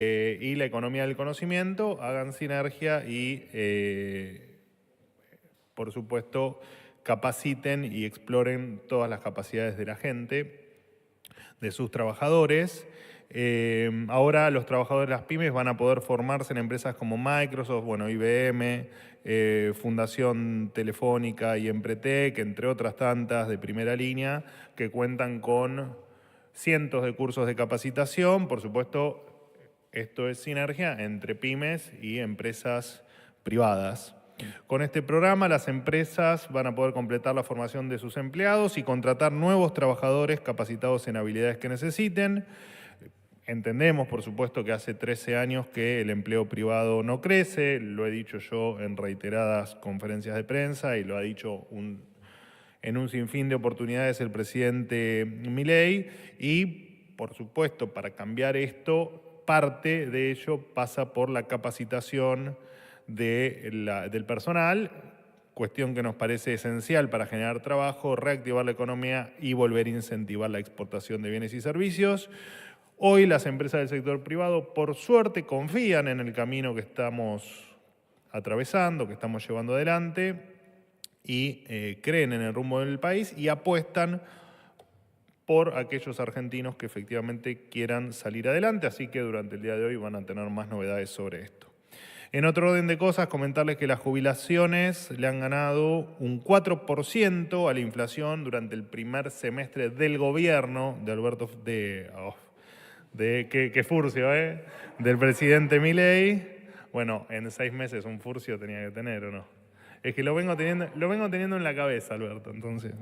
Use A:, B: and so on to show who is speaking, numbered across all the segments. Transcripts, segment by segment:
A: y la economía del conocimiento hagan sinergia y, por supuesto, capaciten y exploren todas las capacidades de la gente, de sus trabajadores. Ahora los trabajadores de las pymes van a poder formarse en empresas como Microsoft, bueno, IBM, Fundación Telefónica y Empretec, entre otras tantas de primera línea, que cuentan con cientos de cursos de capacitación. Por supuesto, esto es sinergia entre pymes y empresas privadas. Con este programa, las empresas van a poder completar la formación de sus empleados y contratar nuevos trabajadores capacitados en habilidades que necesiten. Entendemos, por supuesto, que hace 13 años que el empleo privado no crece, lo he dicho yo en reiteradas conferencias de prensa y lo ha dicho en un sinfín de oportunidades el presidente Milei, y, por supuesto, para cambiar esto, parte de ello pasa por la capacitación del personal, cuestión que nos parece esencial para generar trabajo, reactivar la economía y volver a incentivar la exportación de bienes y servicios. Hoy las empresas del sector privado, por suerte, confían en el camino que estamos atravesando, que estamos llevando adelante, y creen en el rumbo del país y apuestan por aquellos argentinos que efectivamente quieran salir adelante, así que durante el día de hoy van a tener más novedades sobre esto. En otro orden de cosas, comentarles que las jubilaciones le han ganado un 4% a la inflación durante el primer semestre del gobierno de Alberto, qué furcio, del presidente Milei. Bueno, en 6 meses un furcio tenía que tener, ¿o no? Es que lo vengo teniendo en la cabeza, Alberto, entonces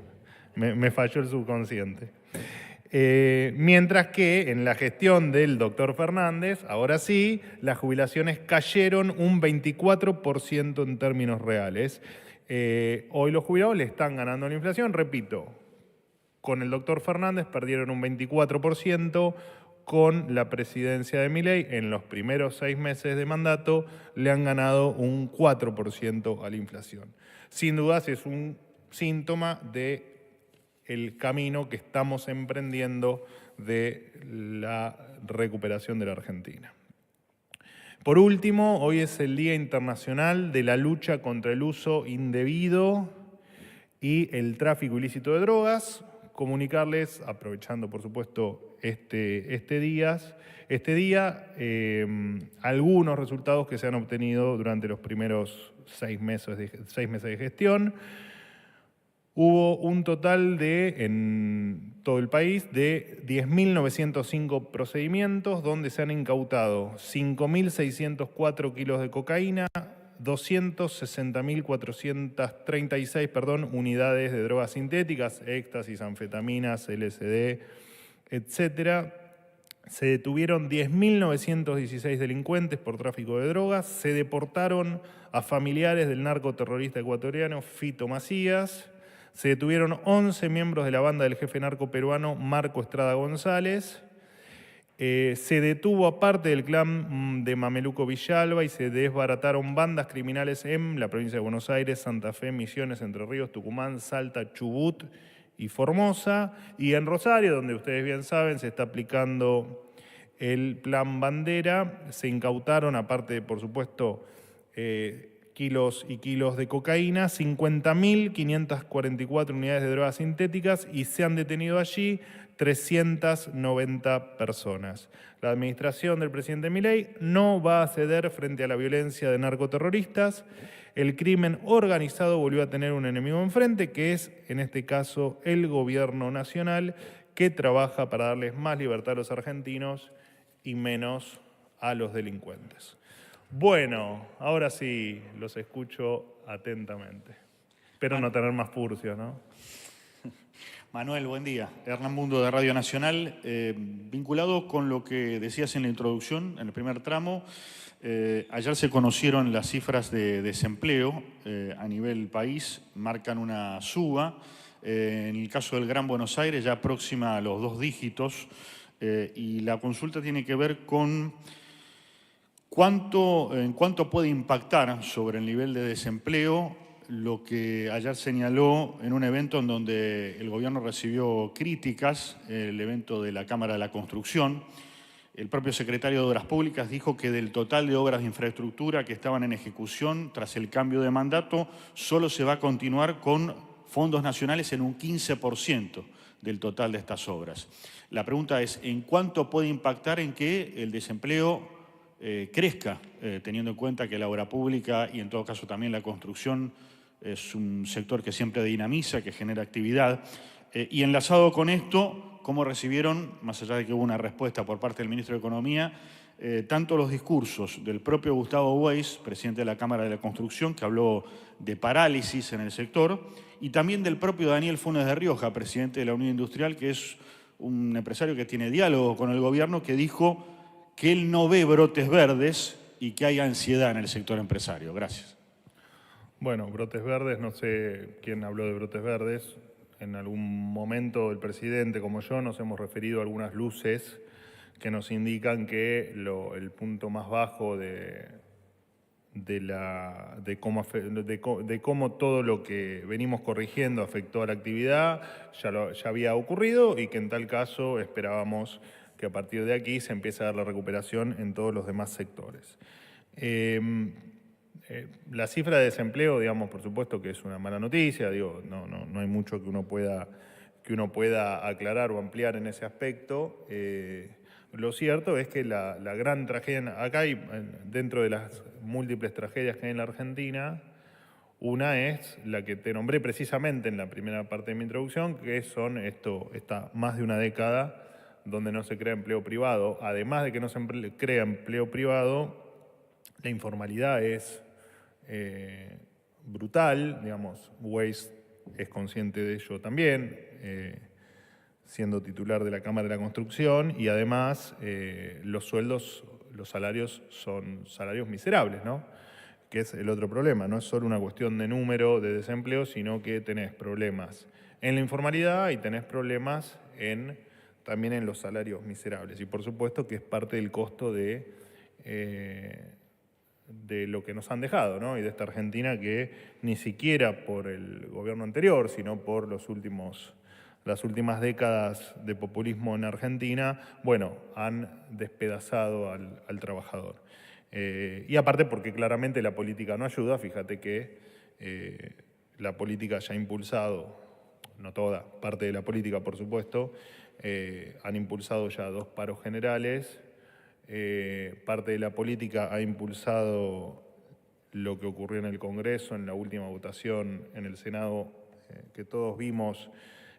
A: me falló el subconsciente. Mientras que en la gestión del doctor Fernández, ahora sí, las jubilaciones cayeron un 24% en términos reales. Hoy los jubilados le están ganando la inflación, repito, con el doctor Fernández perdieron un 24%, con la presidencia de Milei en los primeros 6 meses de mandato le han ganado un 4% a la inflación. Sin dudas es un síntoma de el camino que estamos emprendiendo de la recuperación de la Argentina. Por último, hoy es el Día Internacional de la Lucha contra el Uso Indebido y el Tráfico Ilícito de Drogas. Comunicarles, aprovechando por supuesto este día, algunos resultados que se han obtenido durante los primeros 6 meses de gestión. Hubo un total en todo el país de 10.905 procedimientos donde se han incautado 5.604 kilos de cocaína, 260.436 unidades de drogas sintéticas, éxtasis, anfetaminas, LSD, etc. Se detuvieron 10.916 delincuentes por tráfico de drogas, se deportaron a familiares del narcoterrorista ecuatoriano Fito Macías. Se detuvieron 11 miembros de la banda del jefe narco peruano Marco Estrada González. Se detuvo a parte del clan de Mameluco Villalba y se desbarataron bandas criminales en la provincia de Buenos Aires, Santa Fe, Misiones, Entre Ríos, Tucumán, Salta, Chubut y Formosa. Y en Rosario, donde ustedes bien saben, se está aplicando el Plan Bandera, se incautaron, aparte, por supuesto, kilos y kilos de cocaína, 50.544 unidades de drogas sintéticas y se han detenido allí 390 personas. La administración del presidente Milei no va a ceder frente a la violencia de narcoterroristas. El crimen organizado volvió a tener un enemigo enfrente, que es, en este caso, el gobierno nacional, que trabaja para darles más libertad a los argentinos y menos a los delincuentes. Bueno, ahora sí los escucho atentamente. Espero no tener más furcios, ¿no?
B: Manuel, buen día. Hernán Mundo de Radio Nacional. Vinculado con lo que decías en la introducción, en el primer tramo, ayer se conocieron las cifras de desempleo a nivel país, marcan una suba. En el caso del Gran Buenos Aires ya próxima a los 2 dígitos y la consulta tiene que ver con en cuánto puede impactar sobre el nivel de desempleo lo que ayer señaló en un evento en donde el gobierno recibió críticas, el evento de la Cámara de la Construcción, El propio secretario de Obras Públicas dijo que del total de obras de infraestructura que estaban en ejecución tras el cambio de mandato, solo se va a continuar con fondos nacionales en un 15% del total de estas obras. La pregunta es, ¿en cuánto puede impactar en que el desempleo crezca, teniendo en cuenta que la obra pública y en todo caso también la construcción es un sector que siempre dinamiza, que genera actividad? Y enlazado con esto, ¿cómo recibieron, más allá de que hubo una respuesta por parte del ministro de Economía, tanto los discursos del propio Gustavo Weiss, presidente de la Cámara de la Construcción, que habló de parálisis en el sector, y también del propio Daniel Funes de Rioja, presidente de la Unión Industrial, que es un empresario que tiene diálogo con el gobierno, que dijo que él no ve brotes verdes y que hay ansiedad en el sector empresario? Gracias.
A: Bueno, brotes verdes, no sé quién habló de brotes verdes. En algún momento el presidente, como yo, nos hemos referido a algunas luces que nos indican que el punto más bajo de cómo todo lo que venimos corrigiendo afectó a la actividad ya había ocurrido y que en tal caso esperábamos que a partir de aquí se empiece a dar la recuperación en todos los demás sectores. La cifra de desempleo, digamos, por supuesto que es una mala noticia, digo, no hay mucho que uno pueda aclarar o ampliar en ese aspecto. Lo cierto es que la gran tragedia, acá hay, dentro de las múltiples tragedias que hay en la Argentina, una es la que te nombré precisamente en la primera parte de mi introducción, que son esta más de una década donde no se crea empleo privado. Además de que no se crea empleo privado, la informalidad es brutal, digamos, Weiss es consciente de ello también, siendo titular de la Cámara de la Construcción, y además los salarios son salarios miserables, ¿no? Que es el otro problema, no es solo una cuestión de número de desempleo, sino que tenés problemas en la informalidad y tenés problemas también en los salarios miserables. Y por supuesto que es parte del costo de lo que nos han dejado, ¿no? Y de esta Argentina que ni siquiera por el gobierno anterior, sino por las últimas décadas de populismo en Argentina, bueno, han despedazado al trabajador. Y aparte porque claramente la política no ayuda, fíjate que la política ya ha impulsado, no toda, parte de la política por supuesto, han impulsado ya 2 paros generales, parte de la política ha impulsado lo que ocurrió en el Congreso, en la última votación en el Senado, que todos vimos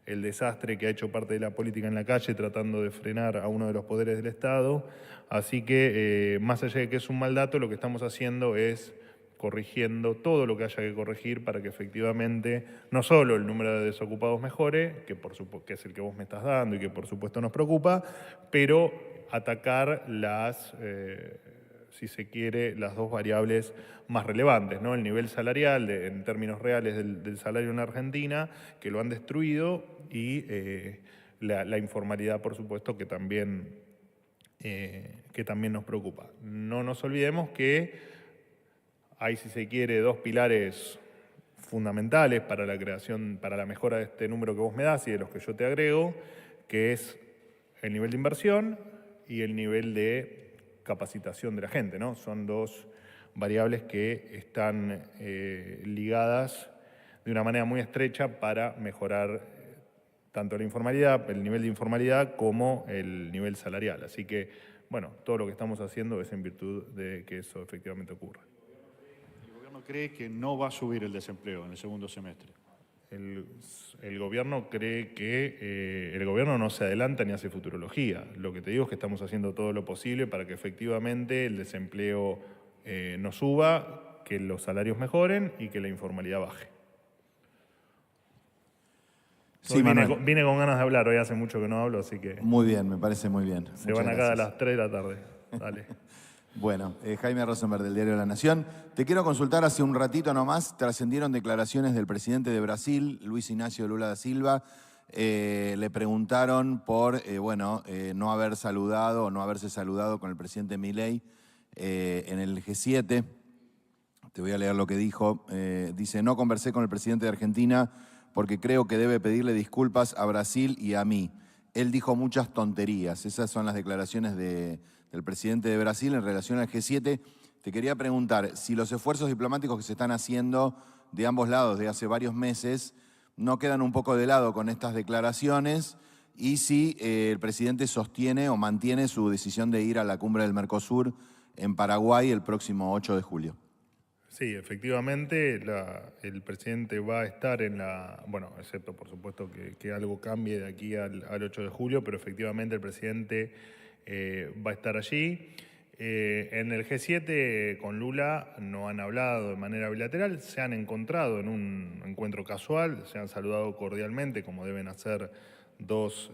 A: el desastre que ha hecho parte de la política en la calle tratando de frenar a uno de los poderes del Estado. Así que, más allá de que es un mal dato, lo que estamos haciendo es corrigiendo todo lo que haya que corregir para que efectivamente no solo el número de desocupados mejore, que es el que vos me estás dando y que por supuesto nos preocupa, pero atacar si se quiere, las 2 variables más relevantes, ¿no? El nivel salarial en términos reales del salario en Argentina, que lo han destruido, y la informalidad, por supuesto, que también nos preocupa. No nos olvidemos que hay, si se quiere, 2 pilares fundamentales para la mejora de este número que vos me das y de los que yo te agrego, que es el nivel de inversión y el nivel de capacitación de la gente, ¿no? Son 2 variables que están ligadas de una manera muy estrecha para mejorar tanto la informalidad, el nivel de informalidad, como el nivel salarial. Así que, bueno, todo lo que estamos haciendo es en virtud de que eso efectivamente ocurra.
B: ¿El gobierno cree que no va a subir el desempleo en el segundo semestre?
A: El gobierno cree que el gobierno no se adelanta ni hace futurología. Lo que te digo es que estamos haciendo todo lo posible para que efectivamente el desempleo no suba, que los salarios mejoren y que la informalidad baje.
C: Sí,
A: vine con ganas de hablar, hoy hace mucho que no hablo, así que...
C: Muy bien, me parece muy bien.
A: Se van acá a las 3 de la tarde. Dale.
C: Bueno, Jaime Rosenberg, del Diario de la Nación. Te quiero consultar, hace un ratito nomás trascendieron declaraciones del presidente de Brasil, Luis Ignacio Lula da Silva. Le preguntaron por no haber saludado o no haberse saludado con el presidente Milei en el G7. Te voy a leer lo que dijo. Dice, no conversé con el presidente de Argentina porque creo que debe pedirle disculpas a Brasil y a mí. él dijo muchas tonterías. Esas son las declaraciones del presidente de Brasil en relación al G7. Te quería preguntar si los esfuerzos diplomáticos que se están haciendo de ambos lados de hace varios meses no quedan un poco de lado con estas declaraciones y si el presidente sostiene o mantiene su decisión de ir a la cumbre del Mercosur en Paraguay el próximo 8 de julio.
A: Sí, efectivamente, el presidente va a estar en la, bueno, excepto por supuesto que algo cambie de aquí al 8 de julio, pero efectivamente el presidente va a estar allí. En el G7 con Lula no han hablado de manera bilateral, se han encontrado en un encuentro casual, se han saludado cordialmente como deben hacer dos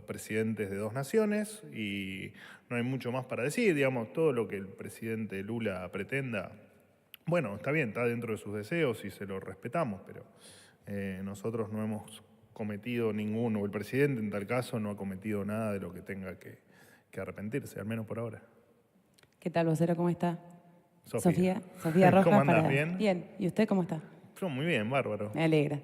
A: presidentes de dos naciones y no hay mucho más para decir, digamos, todo lo que el presidente Lula pretenda. Bueno, está bien, está dentro de sus deseos y se lo respetamos, pero nosotros no hemos cometido ninguno, o el presidente en tal caso no ha cometido nada de lo que tenga que arrepentirse, al menos por ahora.
D: ¿Qué tal, vocero? ¿Cómo está?
A: Sofía.
D: Sofía Rojas.
A: ¿Cómo andás?
D: para...
A: ¿Bien?
D: Bien. ¿Y usted cómo está?
A: Yo muy bien, bárbaro.
D: Me alegra.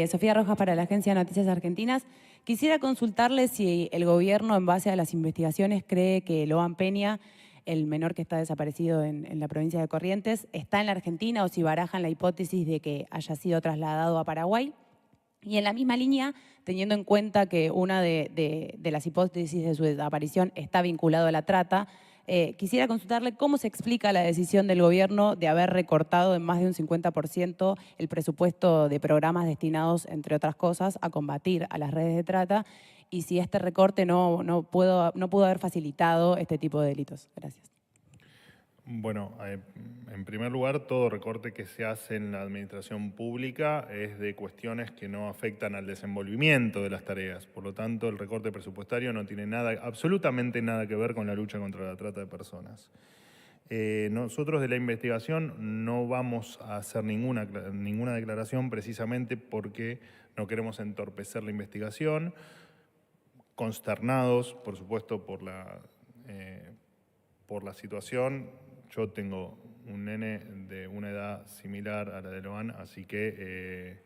D: Sofía Rojas para la Agencia de Noticias Argentinas. Quisiera consultarle si el gobierno, en base a las investigaciones, cree que Loan Peña, el menor que está desaparecido en la provincia de Corrientes, está en la Argentina o si barajan la hipótesis de que haya sido trasladado a Paraguay. Y en la misma línea, teniendo en cuenta que una de las hipótesis de su desaparición está vinculado a la trata, quisiera consultarle cómo se explica la decisión del gobierno de haber recortado en más de un 50% el presupuesto de programas destinados, entre otras cosas, a combatir a las redes de trata y si este recorte no pudo haber facilitado este tipo de delitos. Gracias.
A: Bueno, en primer lugar, todo recorte que se hace en la administración pública es de cuestiones que no afectan al desenvolvimiento de las tareas. Por lo tanto, el recorte presupuestario no tiene nada, absolutamente nada que ver con la lucha contra la trata de personas. Nosotros de la investigación no vamos a hacer ninguna declaración precisamente porque no queremos entorpecer la investigación, consternados, por supuesto, por la situación. Yo tengo un nene de una edad similar a la de Loan, así que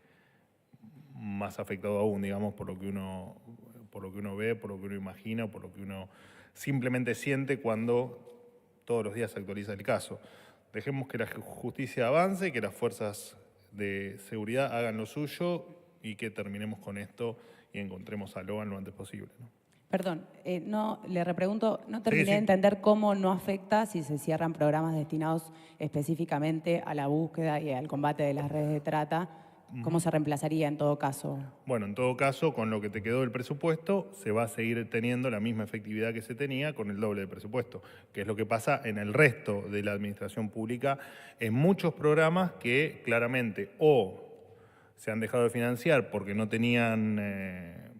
A: más afectado aún, digamos, por lo que uno ve, por lo que uno imagina, por lo que uno simplemente siente cuando todos los días se actualiza el caso. Dejemos que la justicia avance, que las fuerzas de seguridad hagan lo suyo y que terminemos con esto y encontremos a Loan lo antes posible, ¿no?
D: Perdón, no, le repregunto, no terminé
A: Sí.
D: de entender cómo no afecta si se cierran programas destinados específicamente a la búsqueda y al combate de las redes de trata. ¿Cómo se reemplazaría en todo caso?
A: Bueno, en todo caso, con lo que te quedó del presupuesto, se va a seguir teniendo la misma efectividad que se tenía con el doble de presupuesto, que es lo que pasa en el resto de la administración pública, en muchos programas que claramente o se han dejado de financiar porque no tenían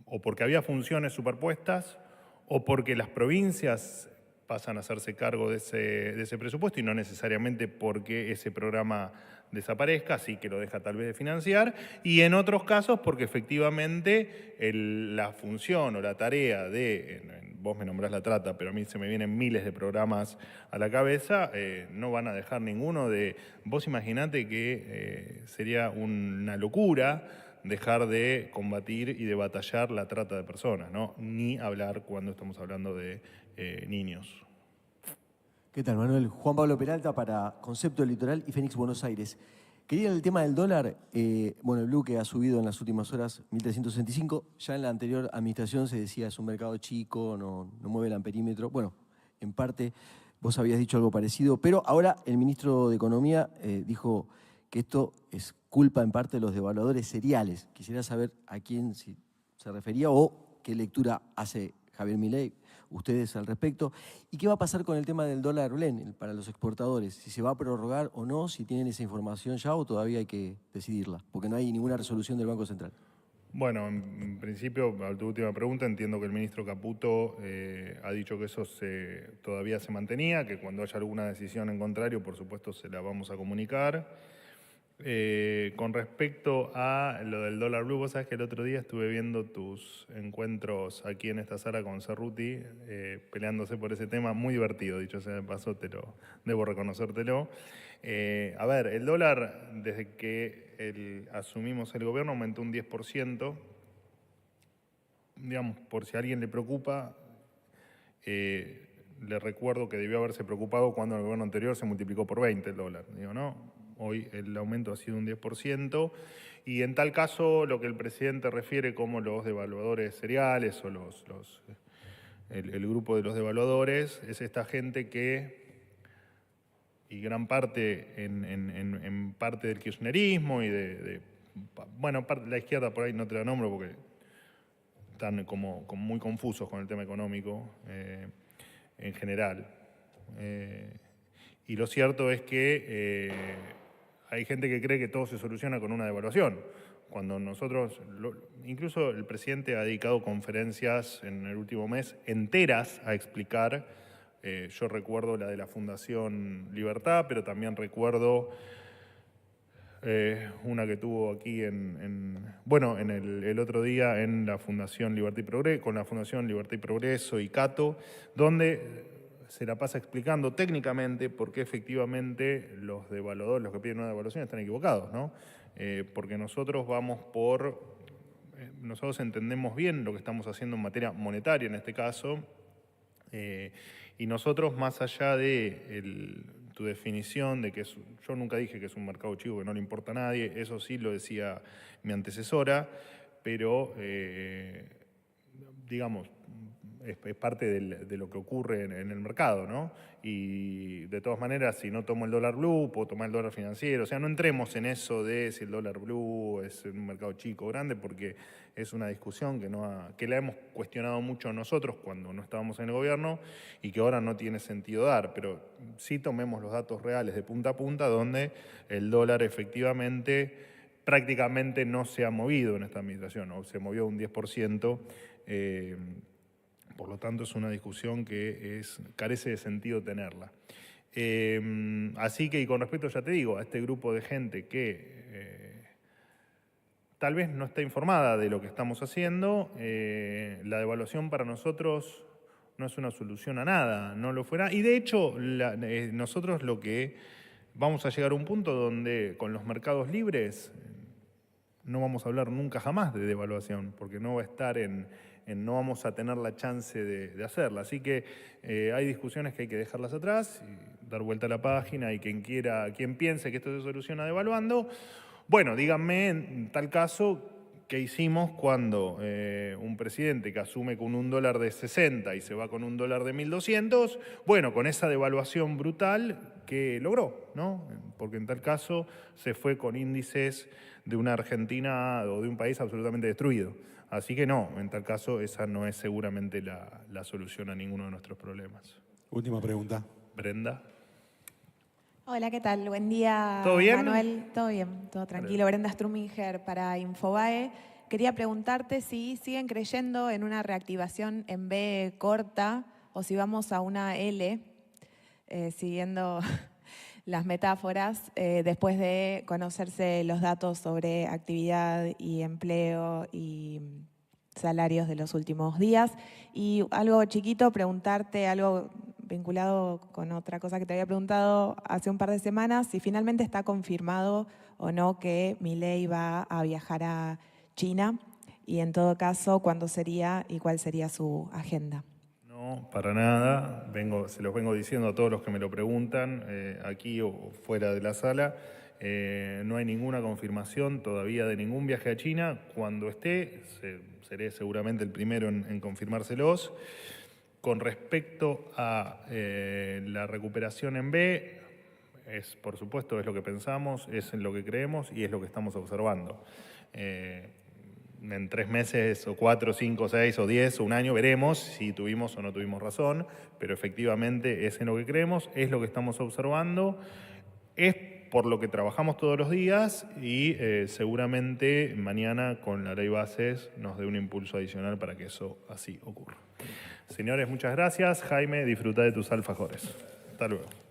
A: o porque había funciones superpuestas, o porque las provincias pasan a hacerse cargo de ese presupuesto y no necesariamente porque ese programa desaparezca, así que lo deja tal vez de financiar, y en otros casos porque efectivamente la función o la tarea vos me nombrás la trata, pero a mí se me vienen miles de programas a la cabeza, no van a dejar ninguno de... Vos imaginate que sería una locura dejar de combatir y de batallar la trata de personas, ¿no? Ni hablar cuando estamos hablando de niños.
E: ¿Qué tal, Manuel? Juan Pablo Peralta para Concepto Litoral y Fénix Buenos Aires. Quería el tema del dólar. Bueno, el blue que ha subido en las últimas horas, 1.365. Ya en la anterior administración se decía es un mercado chico, no mueve el amperímetro. Bueno, en parte vos habías dicho algo parecido, pero ahora el ministro de Economía dijo que esto es culpa en parte de los devaluadores seriales. Quisiera saber a quién se refería o qué lectura hace Javier Milei, ustedes al respecto. ¿Y qué va a pasar con el tema del dólar blend para los exportadores? Si se va a prorrogar o no, si tienen esa información ya o todavía hay que decidirla, porque no hay ninguna resolución del Banco Central.
A: Bueno, en principio, a tu última pregunta, entiendo que el ministro Caputo ha dicho que eso todavía se mantenía, que cuando haya alguna decisión en contrario, por supuesto, se la vamos a comunicar. Con respecto a lo del dólar blue, vos sabés que el otro día estuve viendo tus encuentros aquí en esta sala con Cerruti, peleándose por ese tema, muy divertido, dicho sea de paso, debo reconocértelo. A ver, el dólar, desde que asumimos el gobierno, aumentó un 10%, digamos, por si a alguien le preocupa, le recuerdo que debió haberse preocupado cuando en el gobierno anterior se multiplicó por 20 el dólar. Digo, no, hoy el aumento ha sido un 10%, y en tal caso lo que el presidente refiere como los devaluadores seriales o el grupo de los devaluadores es esta gente que, y gran parte en parte del kirchnerismo y bueno, la izquierda por ahí no te la nombro porque están como muy confusos con el tema económico en general. Y lo cierto es que hay gente que cree que todo se soluciona con una devaluación, cuando nosotros, incluso el presidente ha dedicado conferencias en el último mes enteras a explicar, yo recuerdo la de la Fundación Libertad, pero también recuerdo una que tuvo aquí el otro día en la Fundación Libertad y Progreso, con la Fundación Libertad y Progreso y Cato, donde se la pasa explicando técnicamente por qué efectivamente los devaluadores, los que piden una devaluación, están equivocados, ¿no? Porque nosotros nosotros entendemos bien lo que estamos haciendo en materia monetaria en este caso, y nosotros, más allá de tu definición de que yo nunca dije que es un mercado chico que no le importa a nadie, eso sí lo decía mi antecesora, pero digamos, es parte de lo que ocurre en el mercado, ¿no? Y de todas maneras, si no tomo el dólar blue, puedo tomar el dólar financiero. O sea, no entremos en eso de si el dólar blue es un mercado chico o grande, porque es una discusión que la hemos cuestionado mucho nosotros cuando no estábamos en el gobierno y que ahora no tiene sentido dar. Pero sí tomemos los datos reales de punta a punta, donde el dólar efectivamente prácticamente no se ha movido en esta administración, o se movió un 10%. Por lo tanto, es una discusión que carece de sentido tenerla. Así que, y con respecto, ya te digo, a este grupo de gente que tal vez no está informada de lo que estamos haciendo, la devaluación para nosotros no es una solución a nada, no lo fuera. Y de hecho, nosotros lo que vamos a llegar a un punto donde con los mercados libres no vamos a hablar nunca jamás de devaluación, porque no va a estar no vamos a tener la chance de hacerla. Así que hay discusiones que hay que dejarlas atrás, y dar vuelta a la página, y quien piense que esto se soluciona devaluando, bueno, díganme en tal caso qué hicimos cuando un presidente que asume con un dólar de 60 y se va con un dólar de 1.200, bueno, con esa devaluación brutal que logró, ¿no? Porque en tal caso se fue con índices de una Argentina o de un país absolutamente destruido. Así que no, en tal caso esa no es seguramente la solución a ninguno de nuestros problemas.
F: Última pregunta.
A: Brenda.
G: Hola, ¿qué tal? Buen día,
A: ¿Todo bien?
G: Manuel. Todo bien, todo tranquilo. Brenda Struminger para Infobae. Quería preguntarte si siguen creyendo en una reactivación en B corta o si vamos a una L, siguiendo las metáforas, después de conocerse los datos sobre actividad y empleo y salarios de los últimos días. Y algo chiquito, preguntarte algo vinculado con otra cosa que te había preguntado hace un par de semanas, si finalmente está confirmado o no que Milei va a viajar a China, y en todo caso, ¿cuándo sería y cuál sería su agenda?
A: No, para nada. Se los vengo diciendo a todos los que me lo preguntan, aquí o fuera de la sala. No hay ninguna confirmación todavía de ningún viaje a China. Cuando esté, seré seguramente el primero en confirmárselos. Con respecto a la recuperación en B, por supuesto, es lo que pensamos, es en lo que creemos y es lo que estamos observando. En 3 meses, o 4, 5, 6, o 10, o un año, veremos si tuvimos o no tuvimos razón, pero efectivamente es en lo que creemos, es lo que estamos observando, es por lo que trabajamos todos los días, y seguramente mañana con la ley bases nos dé un impulso adicional para que eso así ocurra. Señores, muchas gracias. Jaime, disfruta de tus alfajores. Hasta luego.